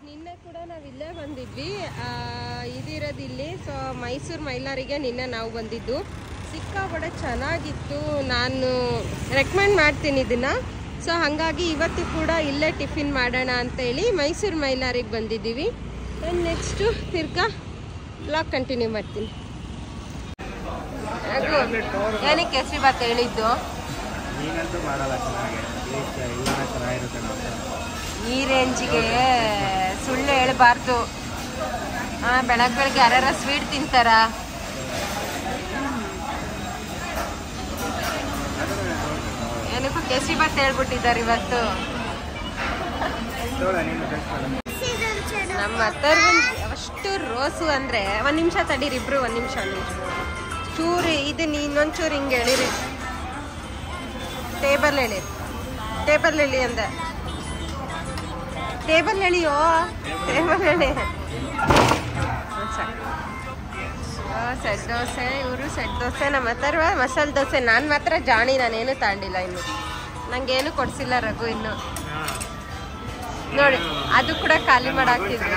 ನಿನ್ನೆ ಕೂಡ ನಾವು ಇಲ್ಲೇ ಬಂದಿದ್ವಿ, ಇದಿರೋದು ಇಲ್ಲಿ. ಸೊ ಮೈಸೂರು ಮೈಲಾರಿಗೆ ನಿನ್ನೆ ನಾವು ಬಂದಿದ್ದು. ಸಿಕ್ಕಾಪಟ್ಟೆ ಚೆನ್ನಾಗಿತ್ತು, ನಾನು ರೆಕಮೆಂಡ್ ಮಾಡ್ತೀನಿ ಇದನ್ನು. ಸೊ ಹಾಗಾಗಿ ಇವತ್ತು ಕೂಡ ಇಲ್ಲೇ ಟಿಫಿನ್ ಮಾಡೋಣ ಅಂತೇಳಿ ಮೈಸೂರು ಮೈಲಾರಿಗೆ ಬಂದಿದ್ದೀವಿ. ನೆಕ್ಸ್ಟು ತಿರ್ಗಾ ಬ್ಲಾಗ್ ಕಂಟಿನ್ಯೂ ಮಾಡ್ತೀನಿ. ಏನಕ್ಕೆ ಕೇಸರಿ ಬಾತ್ ಹೇಳಿದ್ದು? ಈ ರೇಂಜಿಗೆ ಸುಳ್ಳು ಹೇಳಬಾರ್ದು. ಬೆಳಗ್ಗೆ ಬೆಳಗ್ಗೆ ಯಾರ್ಯಾರ ಸ್ವೀಟ್ ತಿಂತಾರ? ಏನಕ್ಕೂ ಕೇಸರಿ ಬಾತ್ ಹೇಳ್ಬಿಟ್ಟಿದ್ದಾರೆ ಇವತ್ತು. ನಮ್ಮ ಅತ್ತರು ಅಷ್ಟು ರೋಸು ಅಂದರೆ ಒಂದು ನಿಮಿಷ ತಡೀರಿ, ಇಬ್ರು ಒಂದು ನಿಮಿಷ ಚೂರಿ ಇದು ಇನ್ನೊಂಚೂರು ಹಿಂಗೆ ಹೇಳಿರಿ. ಟೇಬಲ್ ಹೇಳಿ ಅಂದೆ. ಟೇಬಲ್ ಹೇಳಿಯೋ, ಟೇಬಲ್ ಹೇಳಿ. ಸೆಟ್ ದೋಸೆ, ಇವರು ಸೆಟ್ ದೋಸೆ, ನಮ್ಮ ಹತ್ರ ಮಸಾಲೆ ದೋಸೆ. ನಾನು ಮಾತ್ರ ಜಾಣಿ, ನಾನೇನು ತಗೊಂಡಿಲ್ಲ ಇನ್ನು, ನಂಗೇನು ಕೊಡ್ಸಿಲ್ಲ ರಘು ಇನ್ನು. ನೋಡಿ ಅದು ಕೂಡ ಖಾಲಿ ಮಾಡಾಕ್ತಿದ್ವಿ.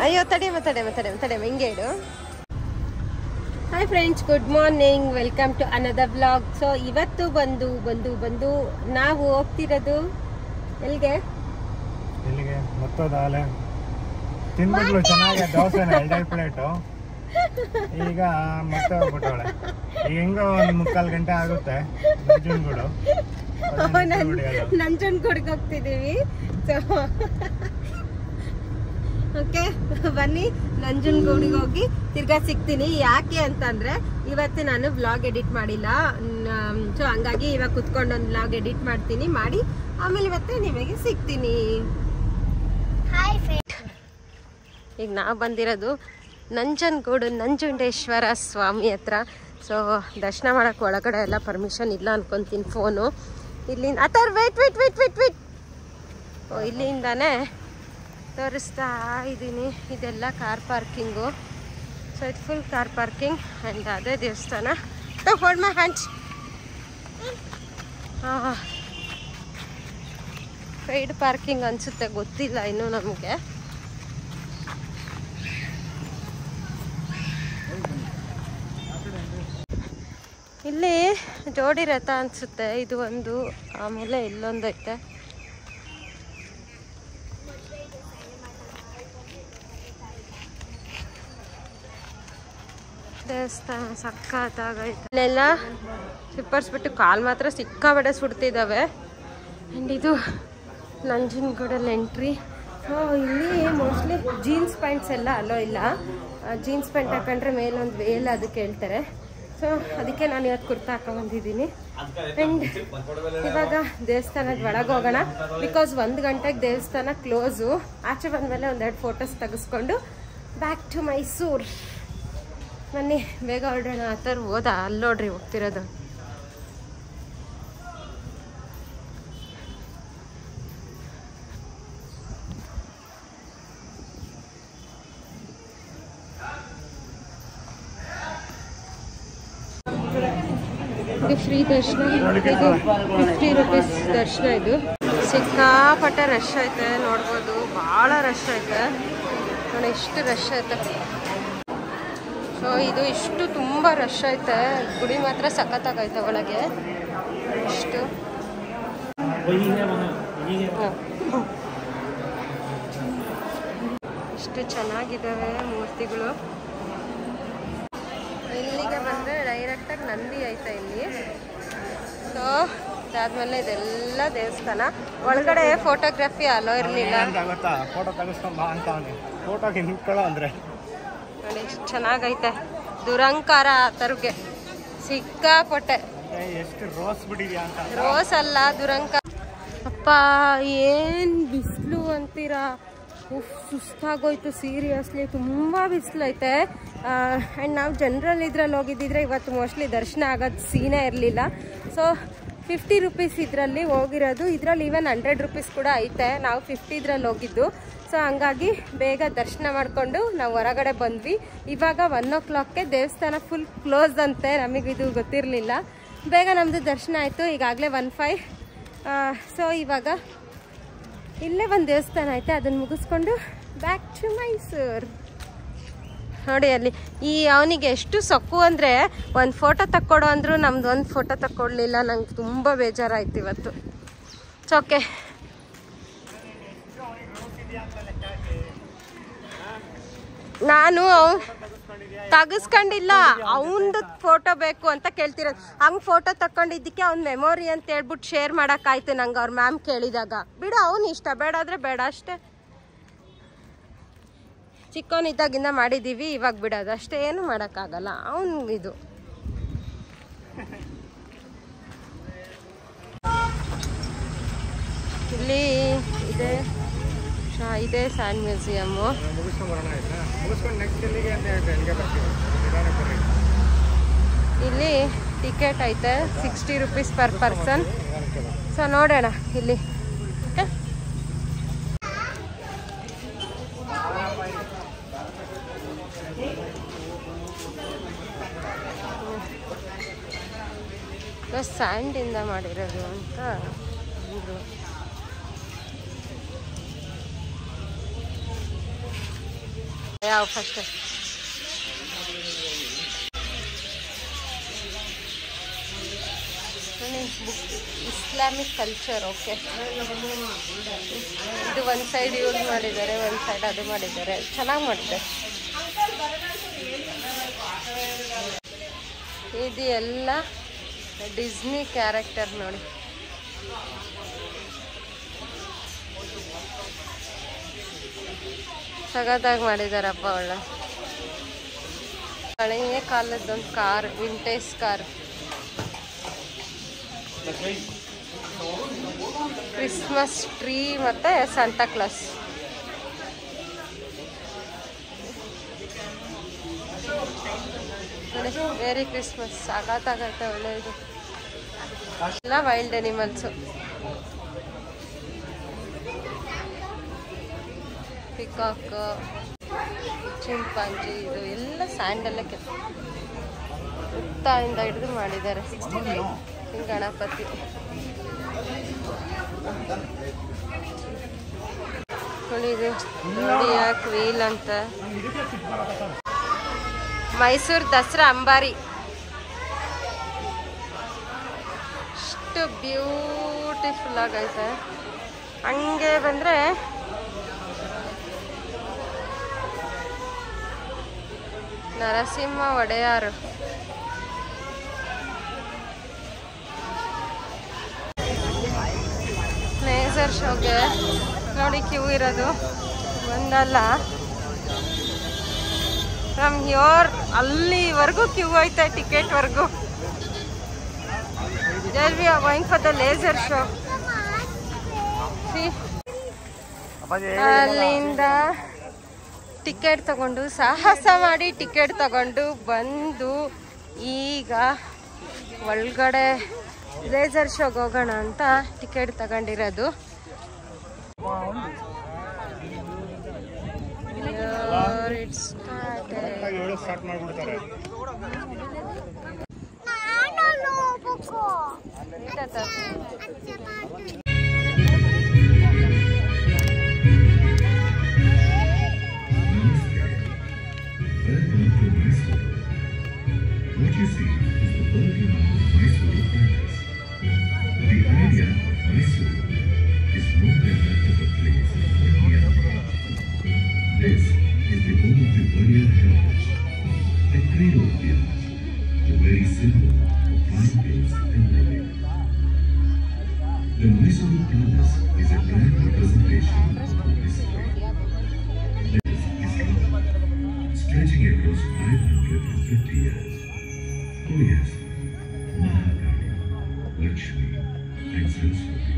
ಅಯ್ಯೋ ತಡೆ ಹಿಂಗೆ ಇಡು. Hi friends, good morning, welcome to another blog. So ಇವತ್ತು ಬಂದು ನಾವು ಹೋಗ್ತಿರೋದು ಎಲ್ಲಿಗೆ? ಮತ್ತೊಂದು ತಿಂದ್ಬಿಟ್ಲು ಚೆನ್ನಾಗಿ ದೋಸೆನ 2 ಪ್ಲೇಟು. ಈಗ ಮತ್ತೆ ಹೋಗ್ಬಿಟ್ಟವಳೆ. ಈಗ ಹೆಂಗೋ 1-3 ಗಂಟೆ ಆಗುತ್ತೆ. ನಂಜನಗೂಡಿಗೆ ಹೋಗ್ತಿದ್ದೀವಿ. ಸೊ ಓಕೆ ಬನ್ನಿ, ನಂಜನಗೂಡಿಗೆ ಹೋಗಿ ತಿರ್ಗಾ ಸಿಗ್ತೀನಿ. ಯಾಕೆ ಅಂತಂದ್ರೆ ಇವತ್ತು ನಾನು ವ್ಲಾಗ್ ಎಡಿಟ್ ಮಾಡಿಲ್ಲ. ಸೊ ಹಂಗಾಗಿ ಇವಾಗ ಕುತ್ಕೊಂಡು ಒಂದು ವ್ಲಾಗ್ ಎಡಿಟ್ ಮಾಡ್ತೀನಿ, ಮಾಡಿ ಆಮೇಲೆ ಇವತ್ತು ನಿಮಗೆ ಸಿಗ್ತೀನಿ. ಈಗ ನಾವು ಬಂದಿರೋದು ನಂಜನಗೂಡು ನಂಜುಂಡೇಶ್ವರ ಸ್ವಾಮಿ ಹತ್ರ. ಸೊ ದರ್ಶನ ಮಾಡೋಕ್ಕೆ ಒಳಗಡೆ ಎಲ್ಲ ಪರ್ಮಿಷನ್ ಇಲ್ಲ ಅನ್ಕೊತೀನಿ. ಫೋನು ಇಲ್ಲಿಂದ ವೇಟ್ ಇಲ್ಲಿಂದಾನೇ ತೋರಿಸ್ತಾ ಇದ್ದೀನಿ. ಇದೆಲ್ಲ ಕಾರ್ ಪಾರ್ಕಿಂಗು. ಸೊ ಇದು ಫುಲ್ ಕಾರ್ ಪಾರ್ಕಿಂಗ್ ಆ್ಯಂಡ್ ಅದೇ ದೇವಸ್ಥಾನ. Hold my hands. Paid parking ಅನಿಸುತ್ತೆ, ಗೊತ್ತಿಲ್ಲ ಇನ್ನು ನಮಗೆ. ಇಲ್ಲಿ ಜೋಡಿ ರಥ ಅನಿಸುತ್ತೆ, ಇದು ಒಂದು. ಆಮೇಲೆ ಇಲ್ಲೊಂದು ಐತೆ. ದೇವಸ್ಥಾನ ಸಕ್ಕತ್ತಾಗೈತೆ. ಇಲ್ಲೆಲ್ಲ ಸಿಪ್ಪರ್ಸ್ಬಿಟ್ಟು ಕಾಲು ಮಾತ್ರ ಸಿಕ್ಕಾಬಟ್ಟೆ ಸುಡ್ತಿದ್ದಾವೆ. ಆ್ಯಂಡ್ ಇದು ನಂಜನಗೂಡಲ್ಲಿ ಎಂಟ್ರಿ. ಇಲ್ಲಿ ಮೋಸ್ಟ್ಲಿ ಜೀನ್ಸ್ ಪ್ಯಾಂಟ್ಸ್ ಎಲ್ಲ ಅಲೋ ಇಲ್ಲ. ಜೀನ್ಸ್ ಪ್ಯಾಂಟ್ ಹಾಕೊಂಡ್ರೆ ಮೇಲೊಂದು ವೇಲ್ ಅದಕ್ಕೆ ಹೇಳ್ತಾರೆ. ಸೊ ಅದಕ್ಕೆ ನಾನು ಇವತ್ತು ಕುರ್ತಾ ಹಾಕೊಂಡ್ಬಂದಿದ್ದೀನಿ. ಆ್ಯಂಡ್ ಇವಾಗ ದೇವಸ್ಥಾನದ ಒಳಗೆ ಹೋಗೋಣ. ಬಿಕಾಸ್ 1 ಗಂಟೆಗೆ ದೇವಸ್ಥಾನ ಕ್ಲೋಸು. ಆಚೆ ಬಂದಮೇಲೆ 1-2 ಫೋಟೋಸ್ ತೆಗೆಸ್ಕೊಂಡು ಬ್ಯಾಕ್ ಟು ಮೈಸೂರು. ಬನ್ನಿ ಬೇಗ ಹೊರಡೋಣ. ಆ ಥರ ಹೋದ ಅಲ್ಲಿ ನೋಡ್ರಿ ಹೋಗ್ತಿರೋದು. ಇದು ಫ್ರೀ ದರ್ಶನ. ಇದು 50 ರೂಪೀಸ್ ದರ್ಶನ. ಇದು ಸಿಕ್ಕಾಪಟ್ಟೆ ರಶ್ ಐತೆ, ನೋಡ್ಬೋದು. ಭಾಳ ರಶ್ ಐತೆ ನೋಡಿ, ಎಷ್ಟು ರಶ್ ಐತೆ. ಸೊ ಇದು ಇಷ್ಟು ತುಂಬ ರಶ್ ಐತೆ. ಗುಡಿ ಮಾತ್ರ ಸಖತ್ತಾಗೈತೆ ಒಳಗೆ. ಇಷ್ಟು ಇಷ್ಟು ಚೆನ್ನಾಗಿದ್ದಾವೆ ಮೂರ್ತಿಗಳು. ಇಲ್ಲಿಗೆ ಬಂದರೆ ಡೈರೆಕ್ಟಾಗಿ ನಂದಿ ಐತೆ ಇಲ್ಲಿ. ಸೊ ಅದಾದ್ಮೇಲೆ ಇದೆಲ್ಲ ದೇವಸ್ಥಾನ. ಒಳಗಡೆ ಫೋಟೋಗ್ರಫಿ ಅಲೋ ಇರಲಿಲ್ಲ. ನೋಡಿ ಎಷ್ಟು ಚೆನ್ನಾಗೈತೆ. ದುರಂಕಾರ ತರುಗೆ ಸಿಕ್ಕಾಪಟ್ಟೆ. ರೋಸ್ ಅಲ್ಲ, ದುರಂಕಾರ. ಅಪ್ಪ ಏನು ಬಿಸಿಲು ಅಂತೀರಾ? ಸುಸ್ತಾಗೋಯ್ತು ಸೀರಿಯಸ್ಲಿ. ತುಂಬ ಬಿಸಿಲೈತೆ. ಆ್ಯಂಡ್ ನಾವು ಜನರಲ್ ಇದ್ರಲ್ಲಿ ಹೋಗಿದ್ದಿದ್ರೆ ಇವತ್ತು ಮೋಸ್ಟ್ಲಿ ದರ್ಶನ ಆಗೋದು ಸೀನೇ ಇರಲಿಲ್ಲ. ಸೊ 50 ರೂಪೀಸ್ ಇದರಲ್ಲಿ ಹೋಗಿರೋದು. ಇದರಲ್ಲಿ ಈವನ್ 100 ರೂಪೀಸ್ ಕೂಡ ಐತೆ. ನಾವು 50 ಇದ್ರಲ್ಲಿ ಹೋಗಿದ್ದು. ಸೊ ಹಂಗಾಗಿ ಬೇಗ ದರ್ಶನ ಮಾಡಿಕೊಂಡು ನಾವು ಹೊರಗಡೆ ಬಂದ್ವಿ. ಇವಾಗ 1 o'clockಗೆ ದೇವಸ್ಥಾನ ಫುಲ್ ಕ್ಲೋಸ್ ಅಂತೆ. ನಮಗಿದು ಗೊತ್ತಿರಲಿಲ್ಲ. ಬೇಗ ನಮ್ಮದು ದರ್ಶನ ಆಯಿತು. ಈಗಾಗಲೇ 1:05. ಸೊ ಇವಾಗ ಇಲ್ಲೇ ಒಂದು ದೇವಸ್ಥಾನ ಐತೆ, ಅದನ್ನು ಮುಗಿಸ್ಕೊಂಡು ಬ್ಯಾಕ್ ಟು ಮೈಸೂರು. ನೋಡಿ ಅಲ್ಲಿ ಈ ಅವನಿಗೆ ಎಷ್ಟು ಸೊಕ್ಕು ಅಂದರೆ ಒಂದು ಫೋಟೋ ತಕ್ಕೊಡೋ ಅಂದರೂ ನಮ್ದು ಒಂದು ಫೋಟೋ ತಕ್ಕೊಡ್ಲಿಲ್ಲ. ನಂಗೆ ತುಂಬ ಬೇಜಾರಾಯ್ತು ಇವತ್ತು. ಓಕೆ, ನಾನು ತೆಗಿಸ್ಕೊಂಡಿಲ್ಲ, ಅವನದು ಫೋಟೋ ಬೇಕು ಅಂತ ಕೇಳ್ತಿರೋದು. ಹಂಗೆ ಫೋಟೋ ತಕ್ಕೊಂಡಿದ್ದಕ್ಕೆ ಅವ್ನ ಮೆಮೊರಿ ಅಂತ ಹೇಳ್ಬಿಟ್ಟು ಶೇರ್ ಮಾಡೋಕ್ಕಾಯ್ತು ನಂಗೆ ಅವ್ರ ಮ್ಯಾಮ್ ಕೇಳಿದಾಗ. ಬಿಡು, ಅವ್ನು ಇಷ್ಟ, ಬೇಡ ಆದರೆ ಬೇಡ ಅಷ್ಟೇ. ಚಿಕ್ಕವನಿದ್ದಾಗಿಂದ ಮಾಡಿದ್ದೀವಿ, ಇವಾಗ ಬಿಡೋದು ಅಷ್ಟೇ, ಏನು ಮಾಡೋಕ್ಕಾಗಲ್ಲ. ಅವನಿಗಿದು ಇಲ್ಲಿ ಇದೆ ಸ್ಯಾಂಡ್ ಮ್ಯೂಸಿಯಮ್ಮು. ಇಲ್ಲಿ ಟಿಕೆಟ್ ಐತೆ 60 ರೂಪೀಸ್ ಪರ್ ಪರ್ಸನ್. ಸೊ ನೋಡೋಣ ಇಲ್ಲಿ. ಸ್ಯಾಂಡಿಂದ ಮಾಡಿರೋದು ಅಂತ ಅಂದರು. ಯಾವ ಫಸ್ಟ್ ಇಸ್ಲಾಮಿಕ್ ಕಲ್ಚರ್. ಓಕೆ, ಇದು ಒಂದು ಸೈಡ್ ಯೂಸ್ ಮಾಡಿದ್ದಾರೆ, ಒಂದು ಸೈಡ್ ಅದು ಮಾಡಿದ್ದಾರೆ. ಚೆನ್ನಾಗಿ ಮಾಡಿದ್ದಾರೆ. ಇದು ಎಲ್ಲ ಡಿಸ್ನಿ ಕ್ಯಾರೆಕ್ಟರ್ ನೋಡಿ. ಸಗತ್ತಾಗಿ ಮಾಡಿದಾರಪ್ಪ. ಒಳ್ಳೆ ಹಳೆಯ ಕಾಲದೊಂದು car, vintage car. Christmas tree ಮತ್ತು ಸಾಂತಾ ಕ್ಲಾಸ್. Very Christmas. ಸಾಕಾಗತ್ತೆ. ಒಳ್ಳೆಯದು. ಎಲ್ಲ ವೈಲ್ಡ್ ಅನಿಮಲ್ಸು. ಪಿಕಾಕ್, ಚಿಂಪಾಂಜಿ, ಇದು ಎಲ್ಲ ಸ್ಯಾಂಡಲ್ಲೇ ಉತ್ತಾಯಿಂದ ಹಿಡಿದು ಮಾಡಿದ್ದಾರೆ. ಗಣಪತಿ. ಇದು ನೋಡಿ ಯಾಕೆ ವೀಲ್ ಅಂತ. ಮೈಸೂರು ದಸರಾ ಅಂಬಾರಿ ಎಷ್ಟು ಬ್ಯೂಟಿಫುಲ್ ಆಗೈತೆ. ಹಂಗೆ ಬಂದರೆ ನರಸಿಂಹ ಒಡೆಯಾರು. ಲೇಸರ್ ಶೋಗೆ ನೋಡಿ ಕ್ಯೂ ಇರೋದು ಒಂದಲ್ಲ, ಫ್ರಮ್ ಹಿಯರ್ ಅಲ್ಲಿವರೆಗೂ ಕ್ಯೂ ಐತೆ, ಟಿಕೆಟ್ವರೆಗೂ. There we are going for the laser show. See? ಅಲ್ಲಿಂದ ಟಿಕೆಟ್ ತಗೊಂಡು, ಸಾಹಸ ಮಾಡಿ ಟಿಕೆಟ್ ತಗೊಂಡು ಬಂದು ಈಗ ಒಳಗಡೆ ಲೇಸರ್ ಶೋಗೆ ಹೋಗೋಣ ಅಂತ ಟಿಕೆಟ್ ತಗೊಂಡಿರೋದು. What you see is the building of Mysore Palace. The idea of Mysore is more than that of a place or mere place. This is the home of the warrior heritage, the credo of the arts, the very symbol of fine things and living. The Mysore Palace is a grand representation of history. This is love, stretching across 550 years. Oh yes, Mahakali, Lakshmi and Saraswati.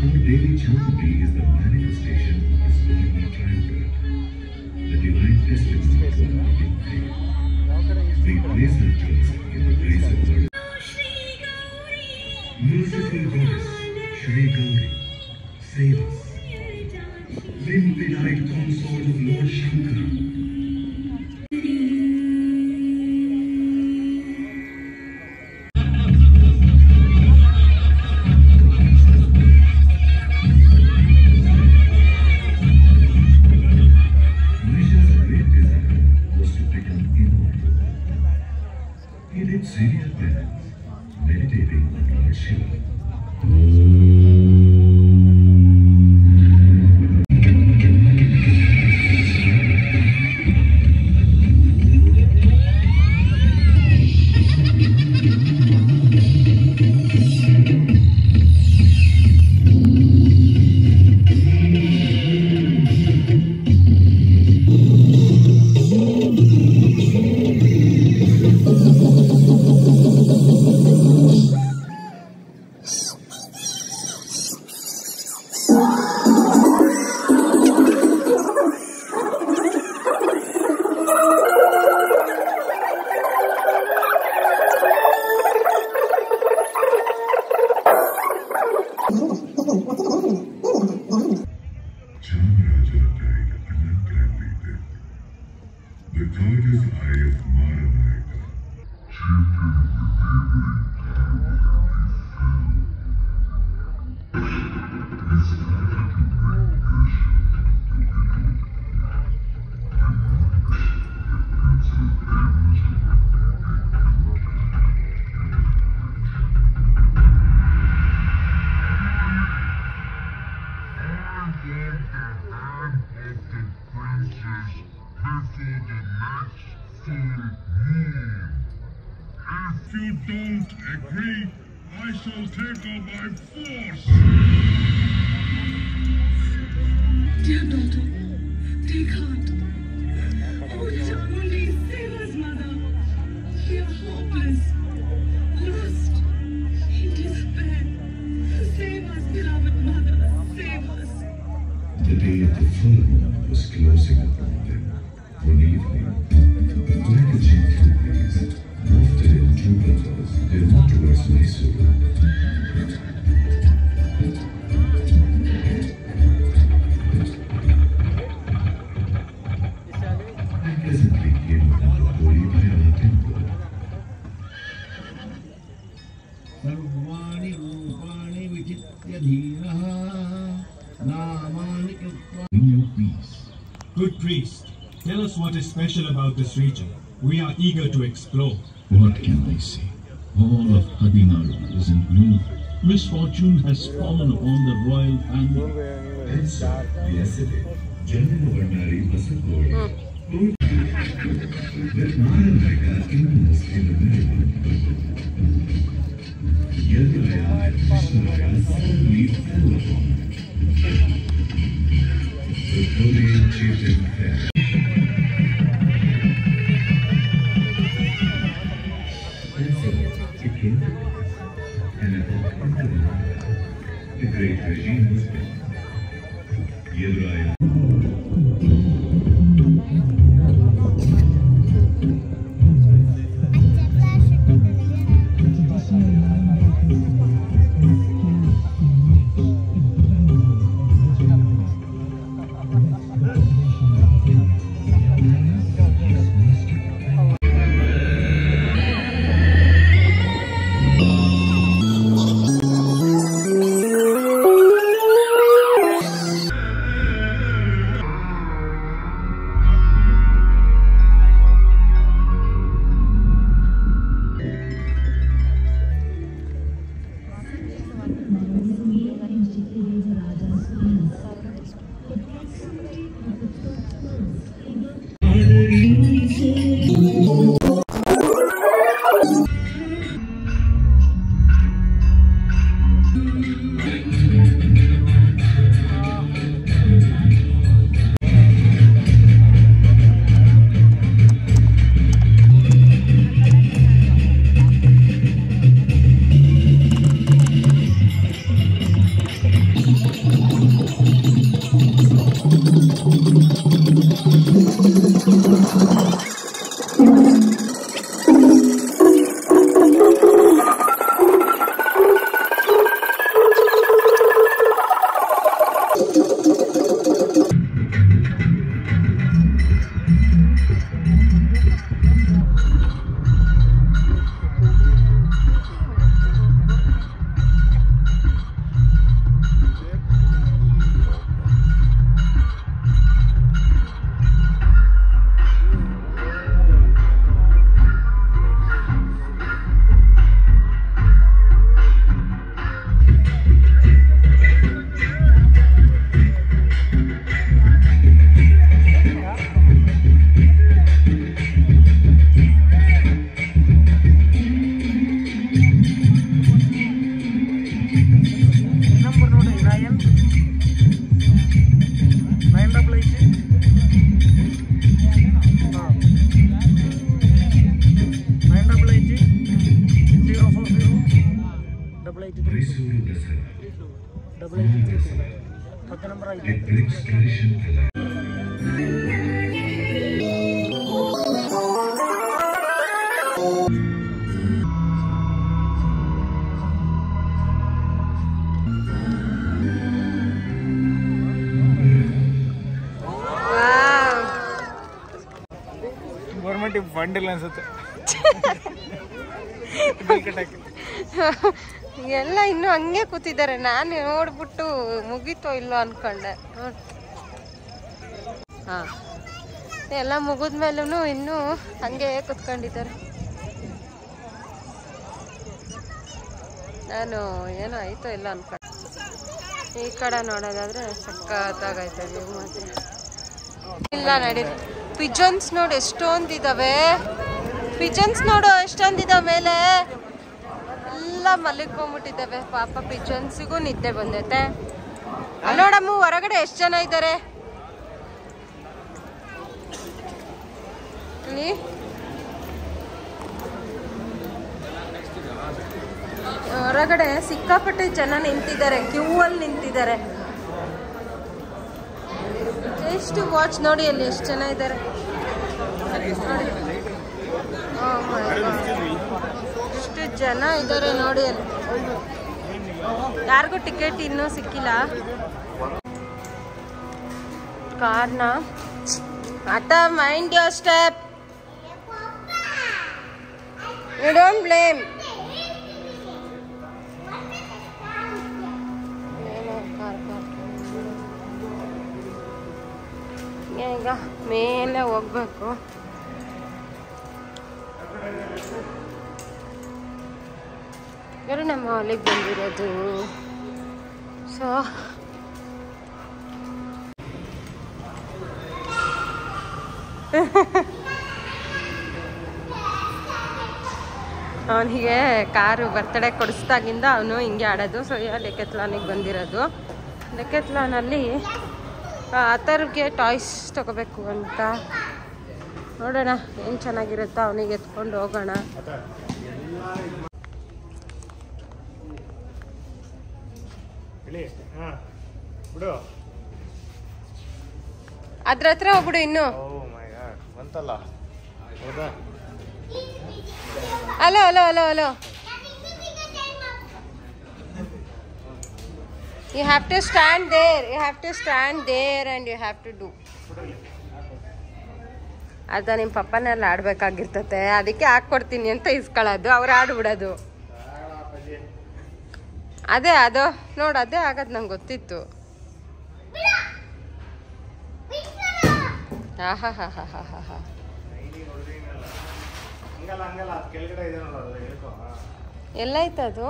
Our Devi Chandamani is the manifestation of this godly childbirth, the divine testimony of our living faith. We place our trust in the grace of our merciful goddess, Shri Gauri, save us. Live the light consort of Lord Shankara. If you don't agree, I shall take her by force. Dear daughter, take heart. Oh, Chamuli, save us, mother. We are hopeless, lost, in despair. Save us, beloved mother, save us. The day of the full moon was closing upon them. One evening, like a gentle breeze, wafted in two petals, they moved towards Mysore. They presently came upon the holy Bhairava temple. सर्वाणि रूपाणि विचित्य धीरः नामानि कृत्वा In your peace. Good priest, tell us what is special about this region. We are eager to explore. What can I say? All of Hadinadu is in bloom. misfortune has fallen upon the royal family. And so, yesterday, General Ordinary Vasapur, with Maharanaga immersed in the middle, Yaduraya and Vishnuraya suddenly fell upon him. The Korean chieftain fell. And so, it came to pass, and about the great regime was born. Yaduraya. Mysuru Dasara. It brings tradition alive. Government fund ಇಲ್ಲ ಅನ್ಸುತ್ತೆ ಎಲ್ಲ ಇನ್ನೂ ಹಂಗೆ ಕೂತಿದ್ದಾರೆ. ನಾನು ನೋಡ್ಬಿಟ್ಟು ಮುಗೀತೋ ಇಲ್ಲೋ ಅನ್ಕೊಂಡೆ. ಹಾ, ಎಲ್ಲ ಮುಗಿದ್ಮೇಲೂ ಇನ್ನೂ ಹಂಗೆ ಕೂತ್ಕೊಂಡಿದ್ದಾರೆ. ನಾನು ಏನೋ ಆಯ್ತೋ ಇಲ್ಲ ಅನ್ಕೊಂಡೆ. ಈ ಕಡೆ ನೋಡೋದಾದ್ರೆ ಸಖತ್ತಾಗೈತೆ ವ್ಯೂ ಮಾತ್ರ. ಇಲ್ಲ ನಡಿ, ಪಿಜನ್ಸ್ ನೋಡು ಎಷ್ಟೊಂದಿದಾವೆ. ಪಿಜನ್ಸ್ ನೋಡು ಎಷ್ಟೊಂದಿದಾವೆ ಮೇಲೆ ಎಲ್ಲ ಮಲಿಕೊಂಡ್ಬಿಟ್ಟಿದ್ದಾವೆ. ಪಾಪ ಪಿಜನ್ಸಿಗೂ ನಿದ್ದೆ ಬಂದೈತೆ. ನೋಡಮ್ಮ ಹೊರಗಡೆ ಎಷ್ಟು ಜನ ಇದ್ದಾರೆ. ಹೊರಗಡೆ ಸಿಕ್ಕಾಪಟ್ಟೆ ಜನ ನಿಂತಿದ್ದಾರೆ, ಕ್ಯೂ ಅಲ್ಲಿ ನಿಂತಿದ್ದಾರೆ. ಎಷ್ಟು ವಾಚ್ ನೋಡಿ ಅಲ್ಲಿ ಎಷ್ಟು ಜನ ಇದ್ದಾರೆ ನೋಡಿ. ಎಷ್ಟು ಜನ ಇದ್ದಾರೆ ನೋಡಿ ಅಲ್ಲಿ. ಯಾರಿಗೂ ಟಿಕೆಟ್ ಇನ್ನೂ ಸಿಕ್ಕಿಲ್ಲ. ಕಾರ್ನ ಆಟ mind your step, you don't blame. ಈಗ ಮೇಲೆ ಹೋಗ್ಬೇಕು. ಇವರು ನಮ್ಮ ಹಾಲಿಗೆ ಬಂದಿರೋದು. ಸೊ ಅವನಿಗೆ ಕಾರು ಬರ್ತಡೇ ಕೊಡಿಸ್ದಾಗಿಂದ ಅವನು ಹಿಂಗೆ ಆಡೋದು. ಸೊ ಡೆಕೆತ್ಲಾನಿಗೆ ಬಂದಿರೋದು. ಡೆಕೆತ್ಲಾನಲ್ಲಿ ಆತರ್ಗೆ ಟಾಯ್ಸ್ ತಗೋಬೇಕು ಅಂತ ನೋಡೋಣ ಏನು ಚೆನ್ನಾಗಿರುತ್ತೋ ಅವನಿಗೆ ಎತ್ಕೊಂಡು ಹೋಗೋಣ. ಅದ್ರ ಹತ್ರ ಹೋಗ್ಬಿಡು ಇನ್ನು. Hello hello hello hello. You have to stand there. You have to stand there and you have to do. ಅದ ನಿಮ್ಮ ಪಪ್ಪನೆಲ್ಲ ಆಡ್ಬೇಕಾಗಿರ್ತತೆ, ಅದಕ್ಕೆ ಹಾಕ್ಕೊಡ್ತೀನಿ ಅಂತ ಇಸ್ಕೊಳ್ಳೋದು, ಅವ್ರು ಆಡ್ಬಿಡೋದು. ಅದೇ ಅದು ನೋಡು, ಅದೇ ಆಗದು ನಂಗೆ ಗೊತ್ತಿತ್ತು. ಆಹಾ ಹಾ ಹಾ ಹಾ ಹಾ ಹಾ. ಎಲ್ಲಾಯ್ತು ಅದು?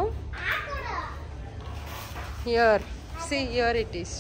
Here, see, here it is.